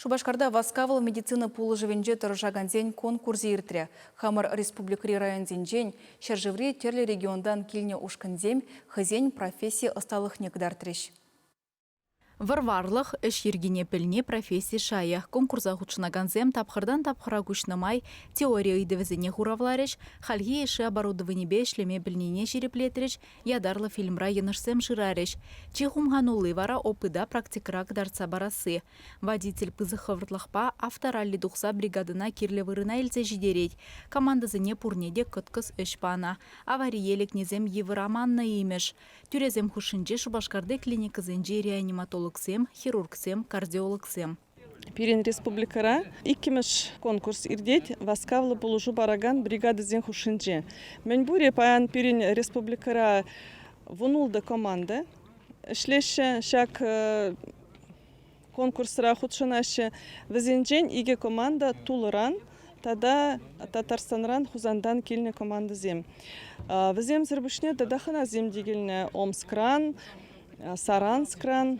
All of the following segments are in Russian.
Шубашкарда васкавыл медицина пулы живенже тұржаганзен конкурс ертірі. Хамар республикри районзенжен, шаржыври терлі региондан келіне ушканзем, хызен профессия осталых некдартреш. Варварлық үш ергене піліне профессия шая. Конкурса худшынаганзем тапқырдан тапқыра күшнамай теория идевізіне хуравларыш, халги еші оборудование бешлеме білнене жереплетріш, ядарлы фильмра енышсем шырарыш. Чехумганулы вара опыда практикрак дарца барасы. Водитель пызықывыртлықпа авторалли дұқса бригадына кирлі вырына елзе жидерет. Командазыне пурнеде күткіз үш пана. Авариелік незем евыраманна емеш. Түрезем хушынже Шубашкарды клиникызынже реаниматологсем, хирургсем, кардиологсем. Пирин республикара иккимеш конкурс ирдет васкавлы полужу бараган бригады зен хушинже. Мен буре паян пирин республикара вунулда команда. Шлеше шак конкурсра худшынаше везенжен иге команда тулыран. Тада Татарстанран хузандан килне команда зем. Везем зербушне дадахана зем дигелне Омскран, Саранскран,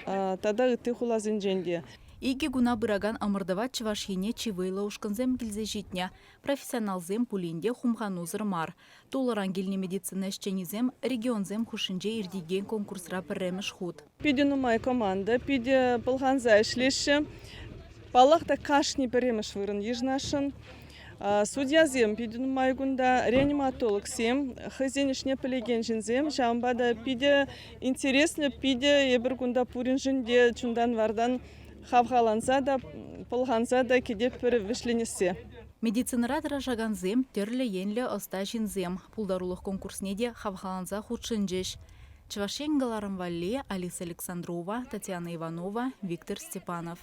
тада ыты хула зенженде. Иге гуна быраган амырдава чывашхене чивыйла ушканзем гилзе житня. Профессионалзем пулинде хумханузыр мар. Толыран гилне медицина шченизем регионзем хушинже ирдиген конкурсра пірремеш худ. Пиде нумай команда, пиде пылганза ишлеше. Палахта кашни беремеш вырын ежнашын. Судья зем пиде нумай гунда реаниматолог сем. Хызенешне пілеген жінзем. Жамбада пиде интересно, пиде ебір гунда пурин жінде чундан вардан хавхаланса да, пылганса да кедеп бір вишленесе. Медицинара дражаганзем терлі енлі оста жінзем. Пулдарулық конкурснеде хавхаланса худшынжеш. Чевашенгаларым Валле, Алиса Александрова, Татьяна Иванова, Виктор Степанов.